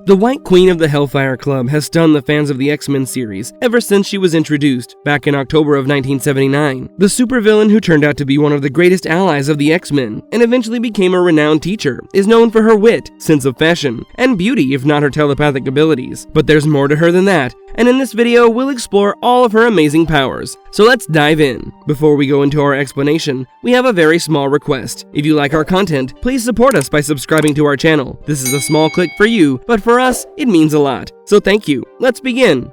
The White Queen of the Hellfire Club has stunned the fans of the X-Men series ever since she was introduced back in October of 1979. The supervillain, who turned out to be one of the greatest allies of the X-Men and eventually became a renowned teacher, is known for her wit, sense of fashion, and beauty, if not her telepathic abilities. But there's more to her than that, and in this video we'll explore all of her amazing powers. So let's dive in. Before we go into our explanation, we have a very small request. If you like our content, please support us by subscribing to our channel. This is a small click for you, but for us, it means a lot. So thank you. Let's begin.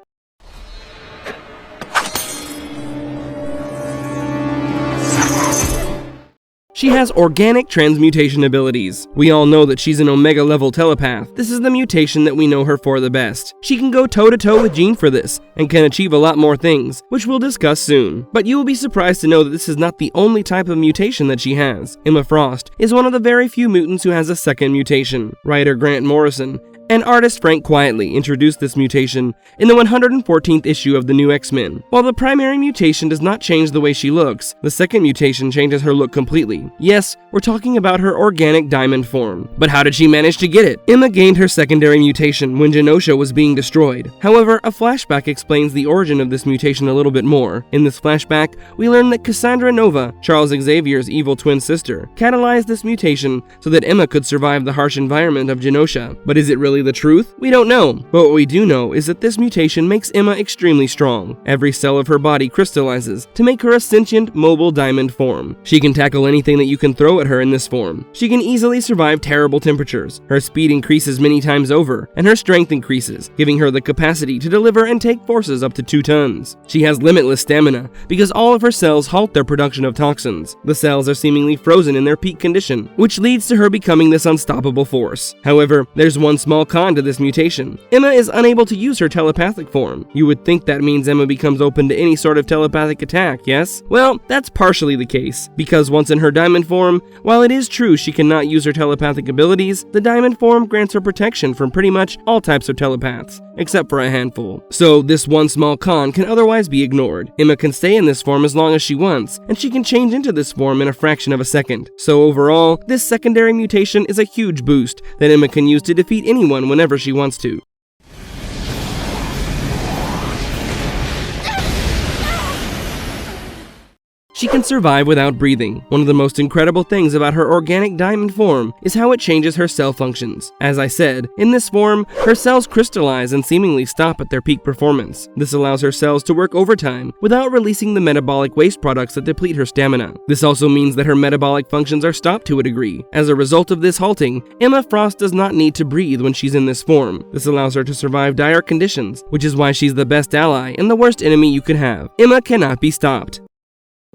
She has organic transmutation abilities. We all know that she's an Omega level telepath. This is the mutation that we know her for the best. She can go toe-to-toe with Jean for this, and can achieve a lot more things, which we'll discuss soon. But you will be surprised to know that this is not the only type of mutation that she has. Emma Frost is one of the very few mutants who has a second mutation. Writer Grant Morrison and artist Frank Quietly introduced this mutation in the 114th issue of the New X-Men. While the primary mutation does not change the way she looks, the second mutation changes her look completely. Yes, we're talking about her organic diamond form. But how did she manage to get it? Emma gained her secondary mutation when Genosha was being destroyed. However, a flashback explains the origin of this mutation a little bit more. In this flashback, we learn that Cassandra Nova, Charles Xavier's evil twin sister, catalyzed this mutation so that Emma could survive the harsh environment of Genosha. But is it really the truth? We don't know, but what we do know is that this mutation makes Emma extremely strong. Every cell of her body crystallizes to make her a sentient, mobile diamond form. She can tackle anything that you can throw at her in this form. She can easily survive terrible temperatures. Her speed increases many times over, and her strength increases, giving her the capacity to deliver and take forces up to 2 tons. She has limitless stamina because all of her cells halt their production of toxins. The cells are seemingly frozen in their peak condition, which leads to her becoming this unstoppable force. However, there's one small con to this mutation. Emma is unable to use her telepathic form. You would think that means Emma becomes open to any sort of telepathic attack, yes? Well, that's partially the case, because once in her diamond form, while it is true she cannot use her telepathic abilities, the diamond form grants her protection from pretty much all types of telepaths, except for a handful. So this one small con can otherwise be ignored. Emma can stay in this form as long as she wants, and she can change into this form in a fraction of a second. So overall, this secondary mutation is a huge boost that Emma can use to defeat anyone whenever she wants to. She can survive without breathing. One of the most incredible things about her organic diamond form is how it changes her cell functions. As I said, in this form, her cells crystallize and seemingly stop at their peak performance. This allows her cells to work overtime without releasing the metabolic waste products that deplete her stamina. This also means that her metabolic functions are stopped to a degree. As a result of this halting, Emma Frost does not need to breathe when she's in this form. This allows her to survive dire conditions, which is why she's the best ally and the worst enemy you could have. Emma cannot be stopped.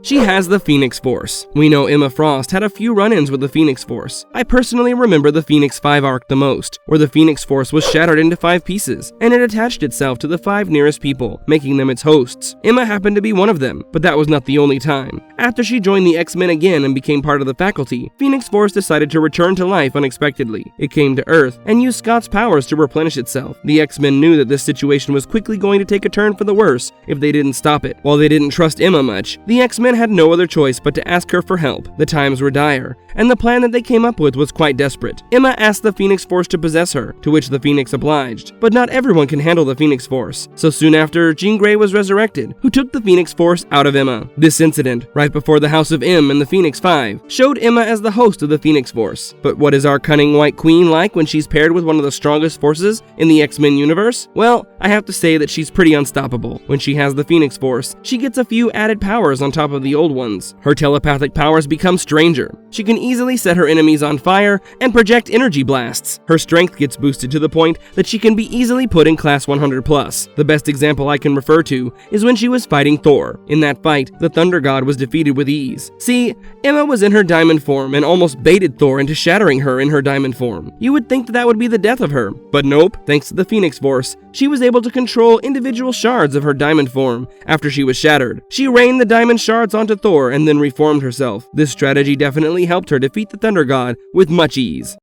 She has the Phoenix Force. We know Emma Frost had a few run-ins with the Phoenix Force. I personally remember the Phoenix 5 arc the most, where the Phoenix Force was shattered into 5 pieces, and it attached itself to the 5 nearest people, making them its hosts. Emma happened to be one of them, but that was not the only time. After she joined the X-Men again and became part of the faculty, Phoenix Force decided to return to life unexpectedly. It came to Earth and used Scott's powers to replenish itself. The X-Men knew that this situation was quickly going to take a turn for the worse if they didn't stop it. While they didn't trust Emma much, the X-Men had no other choice but to ask her for help. The times were dire, and the plan that they came up with was quite desperate. Emma asked the Phoenix Force to possess her, to which the Phoenix obliged. But not everyone can handle the Phoenix Force, so soon after, Jean Grey was resurrected, who took the Phoenix Force out of Emma. This incident, right before the House of M and the Phoenix 5, showed Emma as the host of the Phoenix Force. But what is our cunning White Queen like when she's paired with one of the strongest forces in the X-Men universe? Well, I have to say that she's pretty unstoppable. When she has the Phoenix Force, she gets a few added powers on top of the old ones. Her telepathic powers become stranger. She can easily set her enemies on fire and project energy blasts. Her strength gets boosted to the point that she can be easily put in class 100+. The best example I can refer to is when she was fighting Thor. In that fight, the Thunder God was defeated with ease. See, Emma was in her diamond form and almost baited Thor into shattering her in her diamond form. You would think that would be the death of her, but nope. Thanks to the Phoenix Force, she was able to control individual shards of her diamond form after she was shattered. She rained the diamond shards onto Thor and then reformed herself. This strategy definitely helped her defeat the Thunder God with much ease.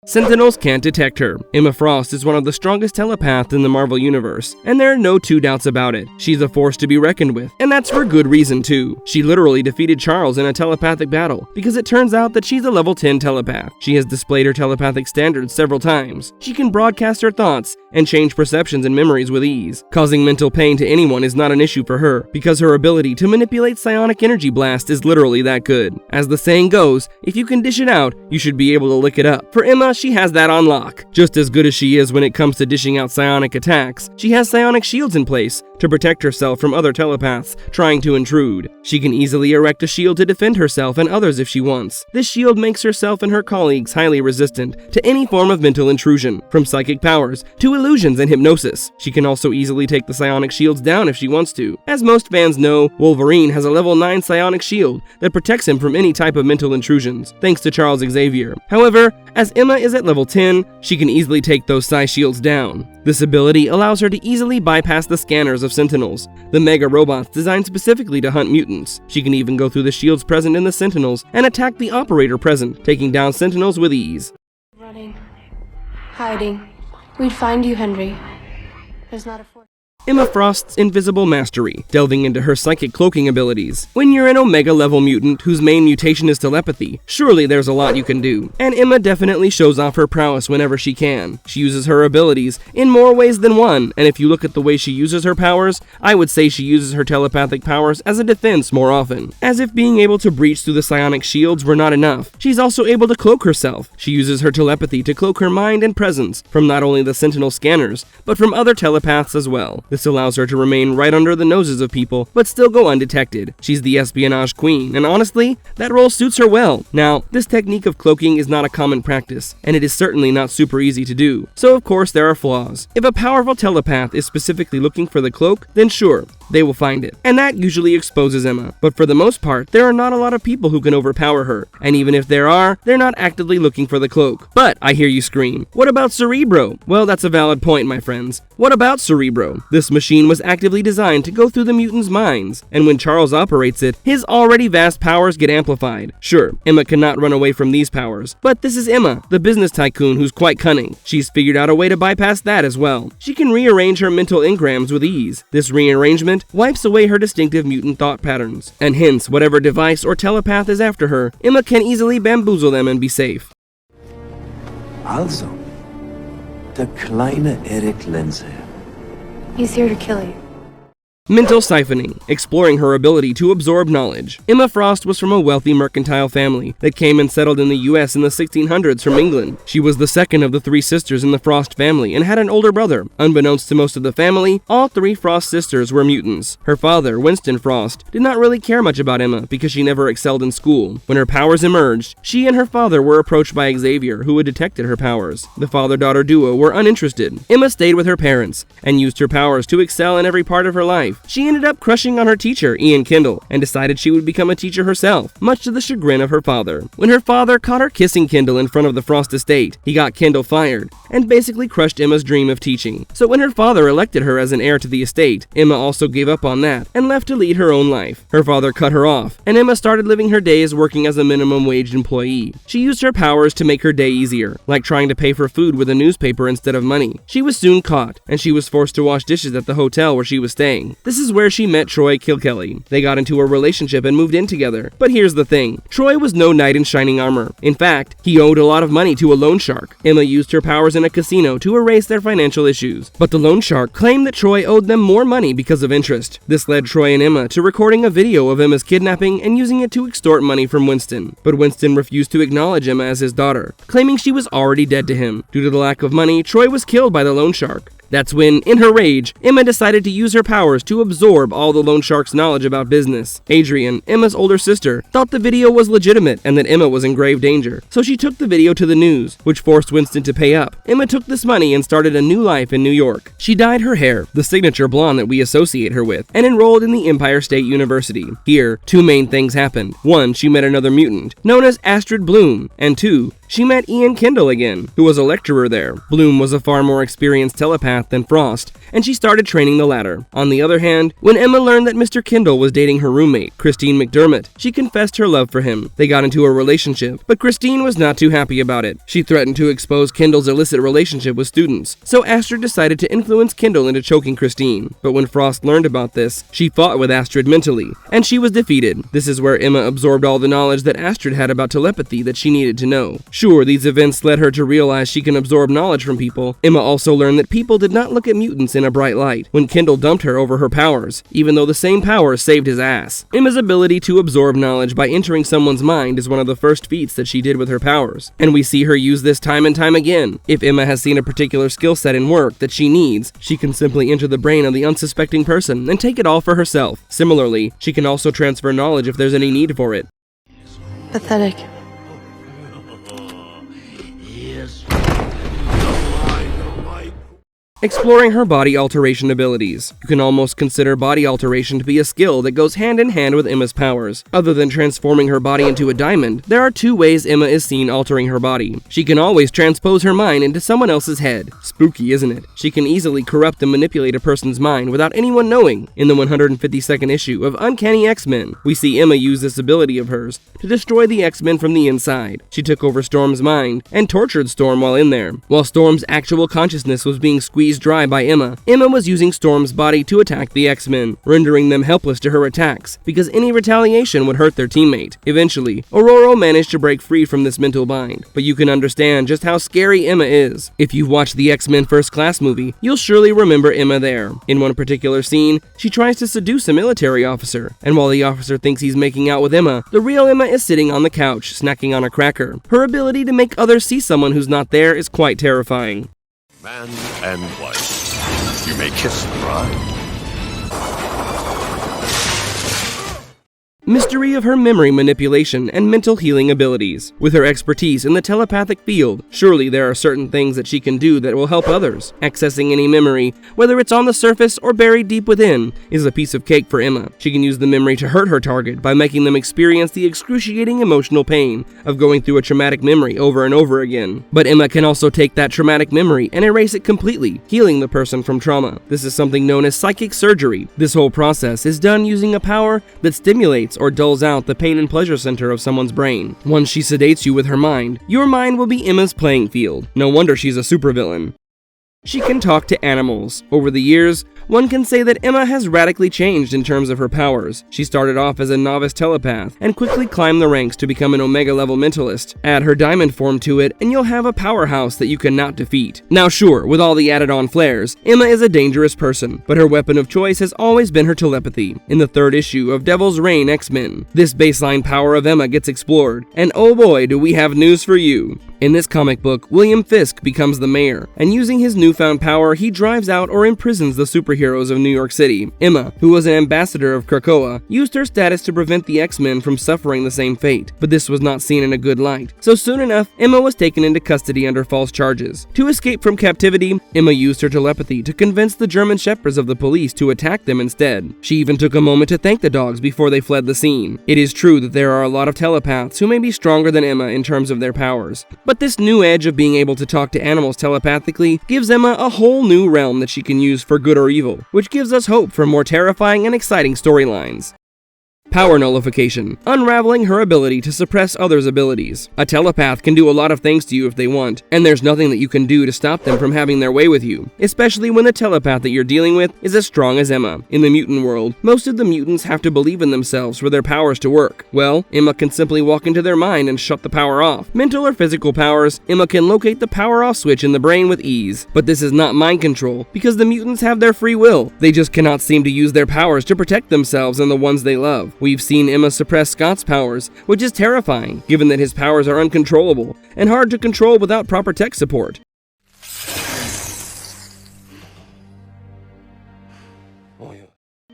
Sentinels can't detect her. Emma Frost is one of the strongest telepaths in the Marvel Universe, and there are no two doubts about it. She's a force to be reckoned with, and that's for good reason too. She literally defeated Charles in a telepathic battle, because it turns out that she's a level 10 telepath. She has displayed her telepathic standards several times. She can broadcast her thoughts and change perceptions and memories with ease. Causing mental pain to anyone is not an issue for her, because her ability to manipulate psionic energy blast is literally that good. As the saying goes, if you can dish it out, you should be able to lick it up. For Emma, she has that on lock. Just as good as she is when it comes to dishing out psionic attacks, she has psionic shields in place to protect herself from other telepaths trying to intrude. She can easily erect a shield to defend herself and others if she wants. This shield makes herself and her colleagues highly resistant to any form of mental intrusion, from psychic powers to illusions and hypnosis. She can also easily take the psionic shields down if she wants to. As most fans know, Wolverine has a level 9 psionic shield that protects him from any type of mental intrusions, thanks to Charles Xavier. However, as Emma is at level 10, she can easily take those psi shields down. This ability allows her to easily bypass the scanners of Sentinels, the mega robots designed specifically to hunt mutants. She can even go through the shields present in the Sentinels and attack the operator present, taking down Sentinels with ease. Running. Hiding. We'd find you, Henry. There's not a force. Emma Frost's invisible mastery, delving into her psychic cloaking abilities. When you're an Omega level mutant whose main mutation is telepathy, surely there's a lot you can do. And Emma definitely shows off her prowess whenever she can. She uses her abilities in more ways than one, and if you look at the way she uses her powers, I would say she uses her telepathic powers as a defense more often. As if being able to breach through the psionic shields were not enough, she's also able to cloak herself. She uses her telepathy to cloak her mind and presence from not only the Sentinel scanners, but from other telepaths as well. This allows her to remain right under the noses of people, but still go undetected. She's the espionage queen, and honestly, that role suits her well. Now, this technique of cloaking is not a common practice, and it is certainly not super easy to do. So of course there are flaws. If a powerful telepath is specifically looking for the cloak, then sure, they will find it. And that usually exposes Emma. But for the most part, there are not a lot of people who can overpower her. And even if there are, they're not actively looking for the cloak. But, I hear you scream, what about Cerebro? Well, that's a valid point, my friends. What about Cerebro? This machine was actively designed to go through the mutants' minds. And when Charles operates it, his already vast powers get amplified. Sure, Emma cannot run away from these powers. But this is Emma, the business tycoon who's quite cunning. She's figured out a way to bypass that as well. She can rearrange her mental engrams with ease. This rearrangement wipes away her distinctive mutant thought patterns, and hence, whatever device or telepath is after her, Emma can easily bamboozle them and be safe. Also, der kleine Eric Lenze. He's here to kill you. Mental siphoning, exploring her ability to absorb knowledge. Emma Frost was from a wealthy mercantile family that came and settled in the US in the 1600s from England. She was the second of the 3 sisters in the Frost family and had an older brother. Unbeknownst to most of the family, all 3 Frost sisters were mutants. Her father, Winston Frost, did not really care much about Emma because she never excelled in school. When her powers emerged, she and her father were approached by Xavier, who had detected her powers. The father-daughter duo were uninterested. Emma stayed with her parents and used her powers to excel in every part of her life. She ended up crushing on her teacher, Ian Kendall, and decided she would become a teacher herself, much to the chagrin of her father. When her father caught her kissing Kendall in front of the Frost estate, he got Kendall fired, and basically crushed Emma's dream of teaching. So when her father elected her as an heir to the estate, Emma also gave up on that, and left to lead her own life. Her father cut her off, and Emma started living her days working as a minimum wage employee. She used her powers to make her day easier, like trying to pay for food with a newspaper instead of money. She was soon caught, and she was forced to wash dishes at the hotel where she was staying. This is where she met Troy Kilkelly. They got into a relationship and moved in together. But here's the thing, Troy was no knight in shining armor. In fact, he owed a lot of money to a loan shark. Emma used her powers in a casino to erase their financial issues. But the loan shark claimed that Troy owed them more money because of interest. This led Troy and Emma to recording a video of Emma's kidnapping and using it to extort money from Winston. But Winston refused to acknowledge Emma as his daughter, claiming she was already dead to him. Due to the lack of money, Troy was killed by the loan shark. That's when, in her rage, Emma decided to use her powers to absorb all the loan shark's knowledge about business. Adrian, Emma's older sister, thought the video was legitimate and that Emma was in grave danger, so she took the video to the news, which forced Winston to pay up. Emma took this money and started a new life in New York. She dyed her hair, the signature blonde that we associate her with, and enrolled in the Empire State University. Here, 2 main things happened. 1, she met another mutant, known as Astrid Bloom, and 2, She met Ian Kendall again, who was a lecturer there. Bloom was a far more experienced telepath than Frost, and she started training the latter. On the other hand, when Emma learned that Mr. Kendall was dating her roommate, Christine McDermott, she confessed her love for him. They got into a relationship, but Christine was not too happy about it. She threatened to expose Kendall's illicit relationship with students, so Astrid decided to influence Kendall into choking Christine. But when Frost learned about this, she fought with Astrid mentally, and she was defeated. This is where Emma absorbed all the knowledge that Astrid had about telepathy that she needed to know. Sure, these events led her to realize she can absorb knowledge from people. Emma also learned that people did not look at mutants in a bright light when Kendall dumped her over her powers, even though the same powers saved his ass. Emma's ability to absorb knowledge by entering someone's mind is one of the first feats that she did with her powers, and we see her use this time and time again. If Emma has seen a particular skill set in work that she needs, she can simply enter the brain of the unsuspecting person and take it all for herself. Similarly, she can also transfer knowledge if there's any need for it. Pathetic. Exploring her body alteration abilities. You can almost consider body alteration to be a skill that goes hand in hand with Emma's powers. Other than transforming her body into a diamond, there are two ways Emma is seen altering her body. She can always transpose her mind into someone else's head. Spooky, isn't it? She can easily corrupt and manipulate a person's mind without anyone knowing. In the 152nd issue of Uncanny X-Men, we see Emma use this ability of hers to destroy the X-Men from the inside. She took over Storm's mind and tortured Storm while in there. While Storm's actual consciousness was being squeezed dry by Emma, Emma was using Storm's body to attack the X-Men, rendering them helpless to her attacks, because any retaliation would hurt their teammate. Eventually, Aurora managed to break free from this mental bind, but you can understand just how scary Emma is. If you've watched the X-Men First Class movie, you'll surely remember Emma there. In one particular scene, she tries to seduce a military officer, and while the officer thinks he's making out with Emma, the real Emma is sitting on the couch, snacking on a cracker. Her ability to make others see someone who's not there is quite terrifying. Man and wife. You may kiss the bride. Mystery of her memory manipulation and mental healing abilities. With her expertise in the telepathic field, surely there are certain things that she can do that will help others. Accessing any memory, whether it's on the surface or buried deep within, is a piece of cake for Emma. She can use the memory to hurt her target by making them experience the excruciating emotional pain of going through a traumatic memory over and over again. But Emma can also take that traumatic memory and erase it completely, healing the person from trauma. This is something known as psychic surgery. This whole process is done using a power that stimulates or dulls out the pain and pleasure center of someone's brain. Once she sedates you with her mind, your mind will be Emma's playing field. No wonder she's a supervillain. She can talk to animals. Over the years, one can say that Emma has radically changed in terms of her powers. She started off as a novice telepath and quickly climbed the ranks to become an Omega-level mentalist. Add her diamond form to it and you'll have a powerhouse that you cannot defeat. Now sure, with all the added-on flares, Emma is a dangerous person, but her weapon of choice has always been her telepathy. In the 3rd issue of Devil's Reign X-Men, this baseline power of Emma gets explored, and oh boy do we have news for you. In this comic book, William Fisk becomes the mayor, and using his newfound power, he drives out or imprisons the superheroes of New York City. Emma, who was an ambassador of Krakoa, used her status to prevent the X-Men from suffering the same fate, but this was not seen in a good light. So soon enough, Emma was taken into custody under false charges. To escape from captivity, Emma used her telepathy to convince the German shepherds of the police to attack them instead. She even took a moment to thank the dogs before they fled the scene. It is true that there are a lot of telepaths who may be stronger than Emma in terms of their powers, but this new edge of being able to talk to animals telepathically gives Emma a whole new realm that she can use for good or evil, which gives us hope for more terrifying and exciting storylines. Power nullification, unraveling her ability to suppress others' abilities. A telepath can do a lot of things to you if they want, and there's nothing that you can do to stop them from having their way with you, especially when the telepath that you're dealing with is as strong as Emma. In the mutant world, most of the mutants have to believe in themselves for their powers to work. Well, Emma can simply walk into their mind and shut the power off. Mental or physical powers, Emma can locate the power off switch in the brain with ease. But this is not mind control, because the mutants have their free will. They just cannot seem to use their powers to protect themselves and the ones they love. We've seen Emma suppress Scott's powers, which is terrifying, given that his powers are uncontrollable and hard to control without proper tech support.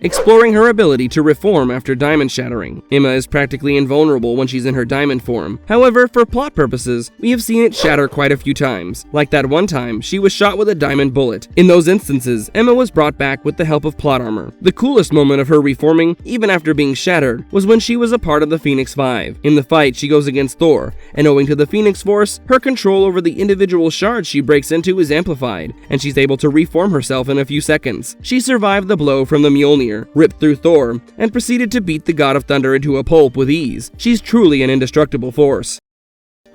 exploring her ability to reform after diamond shattering. Emma is practically invulnerable when she's in her diamond form. However, for plot purposes, we have seen it shatter quite a few times. Like that one time, she was shot with a diamond bullet. In those instances, Emma was brought back with the help of plot armor. The coolest moment of her reforming, even after being shattered, was when she was a part of the Phoenix Five. In the fight, she goes against Thor, and owing to the Phoenix Force, her control over the individual shards she breaks into is amplified, and she's able to reform herself in a few seconds. She survived the blow from the Mjolnir, ripped through Thor, and proceeded to beat the God of Thunder into a pulp with ease. She's truly an indestructible force.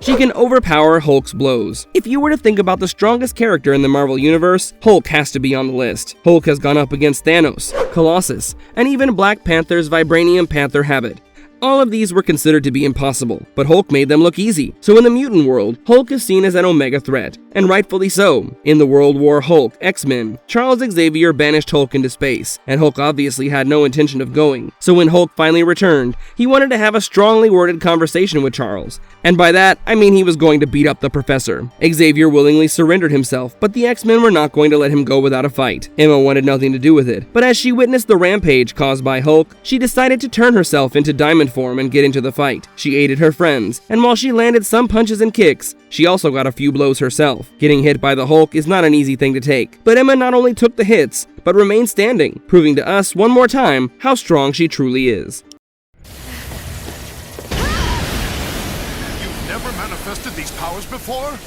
She can overpower Hulk's blows. If you were to think about the strongest character in the Marvel Universe, Hulk has to be on the list. Hulk has gone up against Thanos, Colossus, and even Black Panther's Vibranium Panther Habit. All of these were considered to be impossible, but Hulk made them look easy. So in the mutant world, Hulk is seen as an omega threat, and rightfully so. In the World War Hulk, X-Men, Charles Xavier banished Hulk into space, and Hulk obviously had no intention of going. So when Hulk finally returned, he wanted to have a strongly worded conversation with Charles. And by that, I mean he was going to beat up the professor. Xavier willingly surrendered himself, but the X-Men were not going to let him go without a fight. Emma wanted nothing to do with it, but as she witnessed the rampage caused by Hulk, she decided to turn herself into diamond form and get into the fight. She aided her friends, and while she landed some punches and kicks, she also got a few blows herself. Getting hit by the Hulk is not an easy thing to take, but Emma not only took the hits, but remained standing, proving to us one more time how strong she truly is. You've never manifested these powers before?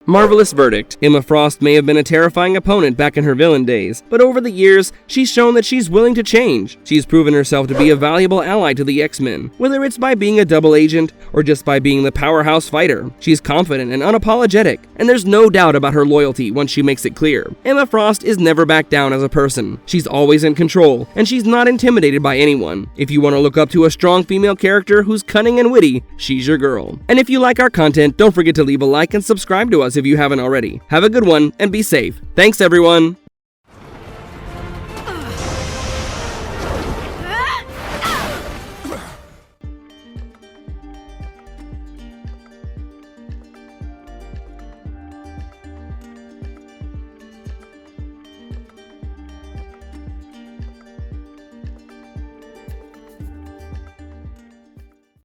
Marvelous verdict. Emma Frost may have been a terrifying opponent back in her villain days, but over the years, she's shown that she's willing to change. She's proven herself to be a valuable ally to the X-Men, whether it's by being a double agent or just by being the powerhouse fighter. She's confident and unapologetic, and there's no doubt about her loyalty once she makes it clear. Emma Frost is never back down as a person. She's always in control, and she's not intimidated by anyone. If you want to look up to a strong female character who's cunning and witty, she's your girl. And if you like our content, don't forget to leave a like and subscribe to us if you haven't already. Have a good one and be safe. Thanks everyone!